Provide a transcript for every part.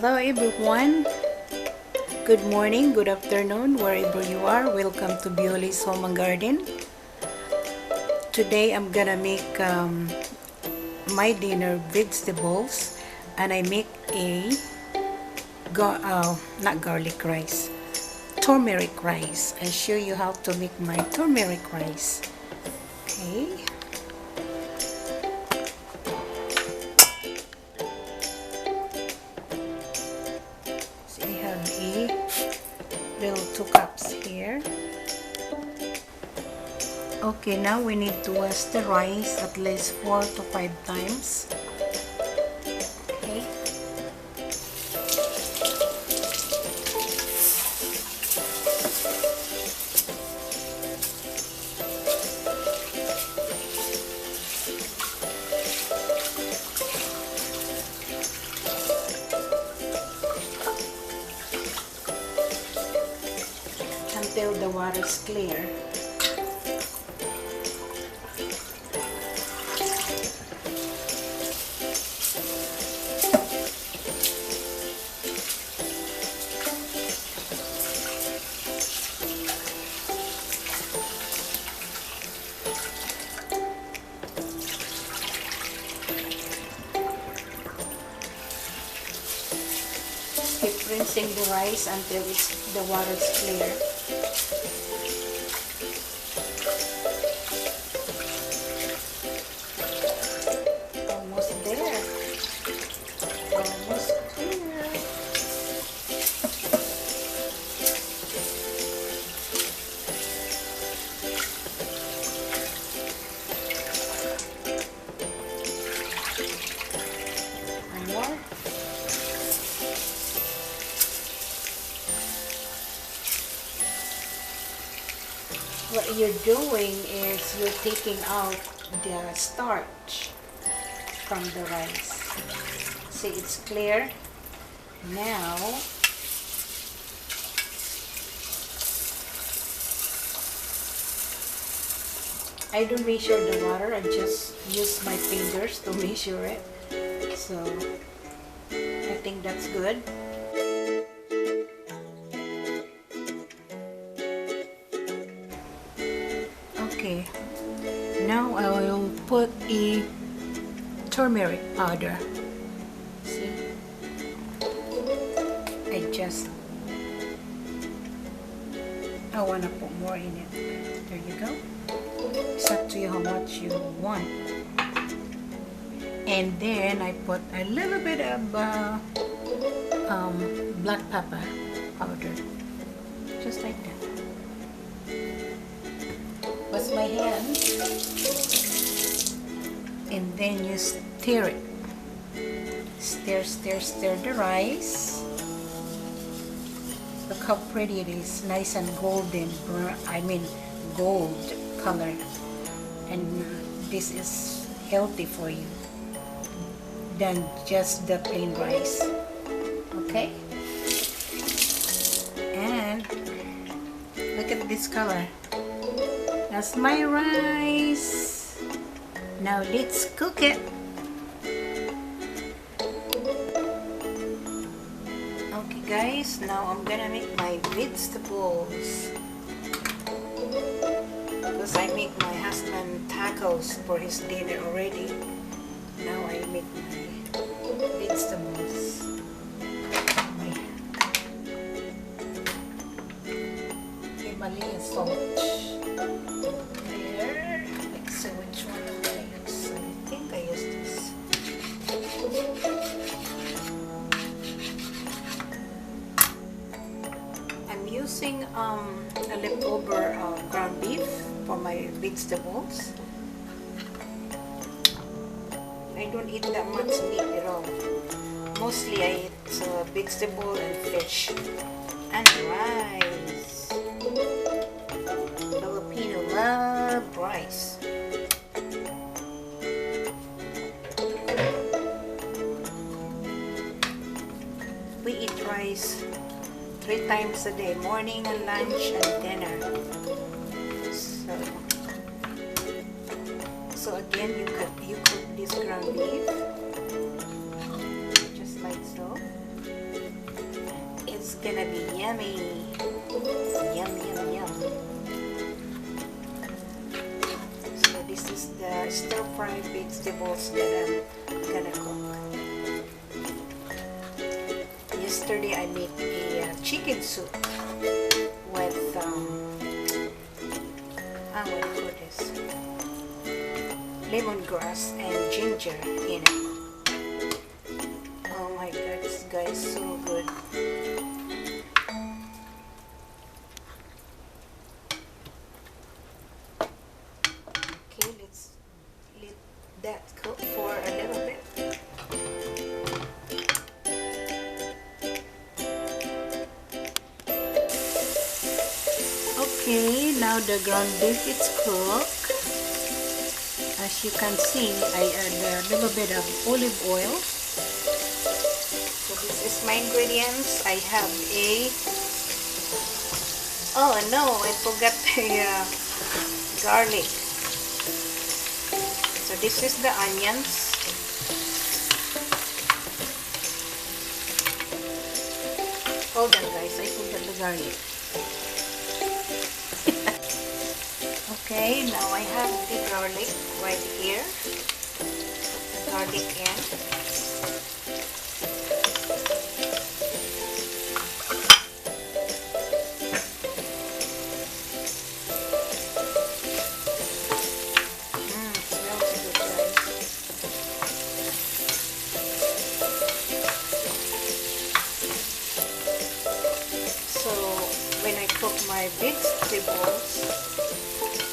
Hello everyone. Good morning, good afternoon, wherever you are. Welcome to Violy's Home and Garden. Today I'm gonna make my dinner vegetables, and I make a not garlic rice, turmeric rice. I'll show you how to make my turmeric rice. Okay. So I have a little 2 cups here. Okay, now we need to wash the rice at least 4 to 5 times. Okay. Until the water is clear. Keep rinsing the rice until the water is clear. Almost there. Almost clear. One more. What you're doing is you're taking out the starch from the rice. See, it's clear. Now, I don't measure the water, I just use my fingers to measure it. So, I think that's good. Okay, now I will put a turmeric powder. See, I want to put more in it. There you go. It's up to you how much you want. And then I put a little bit of black pepper powder, just like that. Wash my hands, and then you stir it. Stir, stir, stir the rice. Look how pretty it is, nice and golden, gold color. And this is healthy for you than just the plain rice. Okay? And look at this color. That's my rice. Now let's cook it. Okay guys, now I'm gonna make my vegetables. Because I make my husband tacos for his dinner already. Now I make my vegetables. My Himalayan salt. So which one am I use? I think I use this. I'm using a leftover ground beef for my vegetables. I don't eat that much meat at all. Mostly I eat vegetable and fish and rice. Filipino love rice. We eat rice 3 times a day, morning and lunch and dinner. So again, you cook this ground beef just like so. Yummy. Yum, yum, yum. So this is the stir-fried vegetables that I'm gonna cook. Yesterday I made a chicken soup with what do you call this? Lemongrass and ginger in it. Oh my god, this guy is so good. Okay, let's let that cook for a little bit. Okay, now the ground beef is cooked. As you can see, I add a little bit of olive oil. So this is my ingredients. I have a... Oh no, I forgot the garlic. So this is the onions. Hold on guys, I forgot the garlic. Okay, now I have the garlic right here. Put the garlic in. Smells good, guys. So when I cook my vegetables,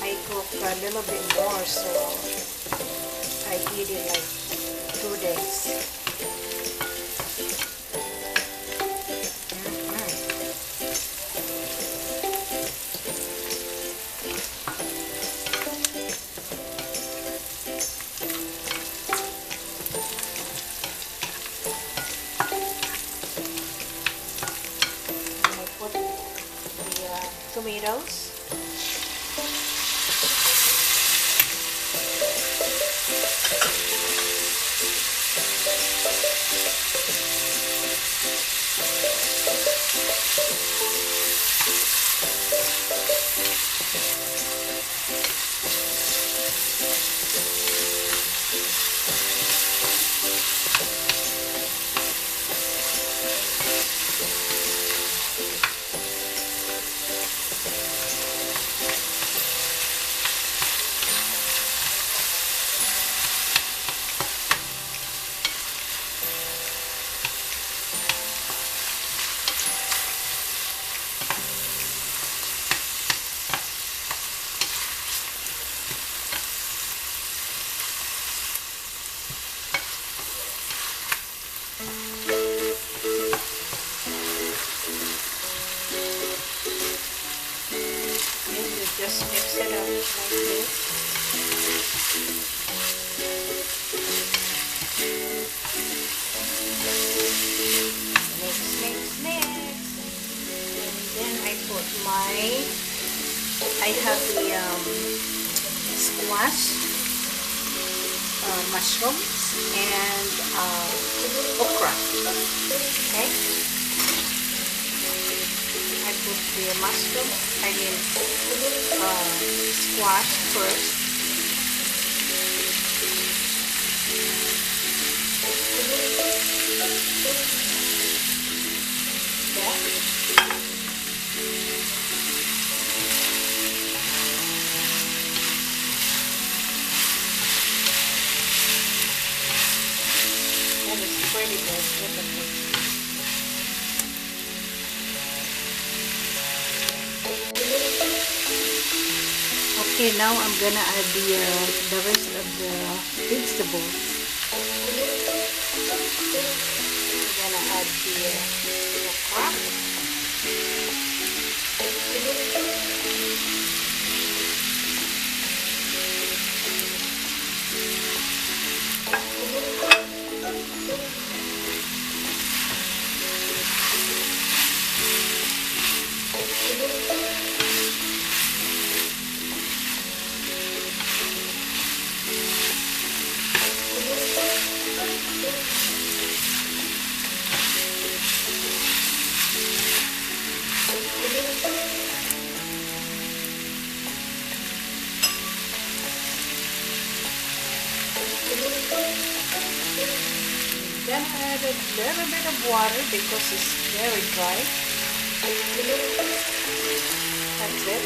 I cook a little bit more, so I eat it like 2 days. And I put the tomatoes. Just mix it up like this. Mix. And then I put I have the squash, mushrooms, and okra. Okay. I put the mushroom, squash first. That is pretty good, isn't it? Okay, now I'm gonna add the rest of the vegetables. I'm gonna add the okra. Then add a little bit of water because it's very dry. That's it.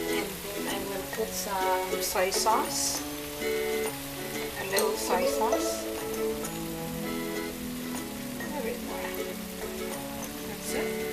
And then I will put some soy sauce. A little soy sauce. A bit more. That's it.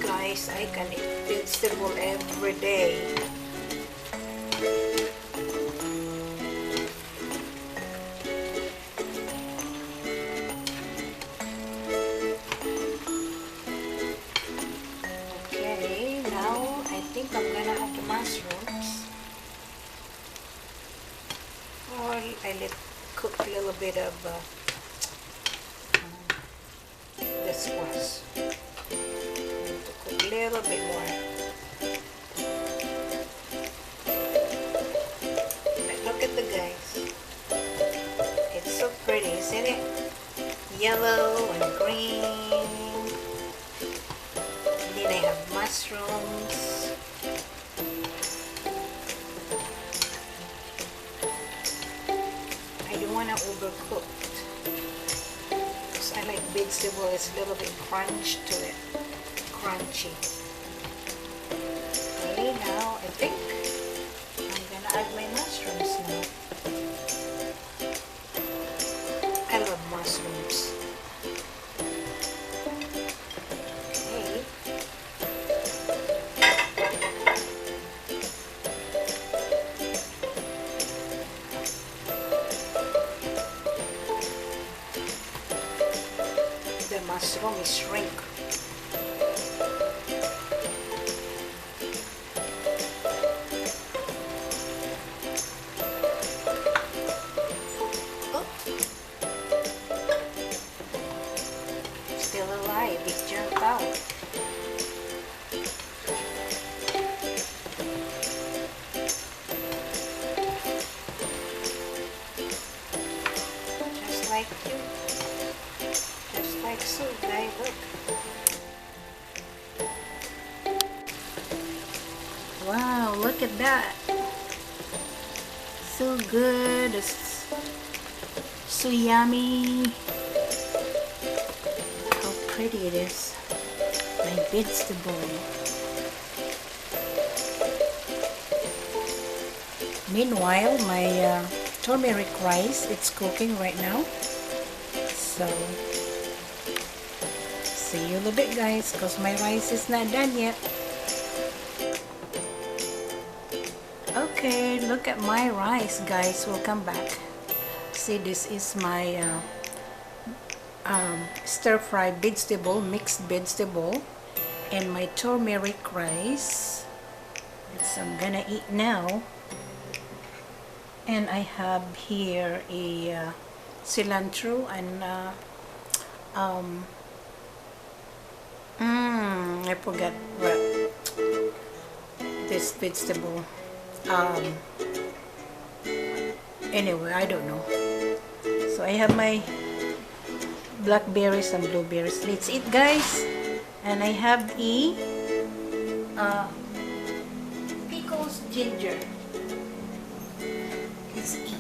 Guys, I can eat vegetable every day. Okay, now I think I'm gonna add the mushrooms. Or I let cook a little bit of the squash. A little bit more. But look at the guys. It's so pretty, isn't it? Yellow and green. And then I have mushrooms. I don't want to overcook it. Because I like vegetable, it's a little bit crunch to it. Crunchy. Okay, now I think I'm gonna add my mushrooms now. I love mushrooms. Okay. The mushroom is shrink. Still alive, it jumped out. Just like you. Just like so, guys, look. Wow, look at that. So good. It's so yummy. Pretty it is. My vegetable. Meanwhile, my turmeric rice, it's cooking right now. So, see you in a little bit, guys, because my rice is not done yet. Okay, look at my rice, guys. We'll come back. See, this is my stir-fried vegetable, mixed vegetable, and my turmeric rice. So I'm gonna eat now. And I have here a cilantro and I forgot what this vegetable. Anyway, I don't know. So I have my blackberries and blueberries. Let's eat, guys. And I have a pickles ginger. Let's eat.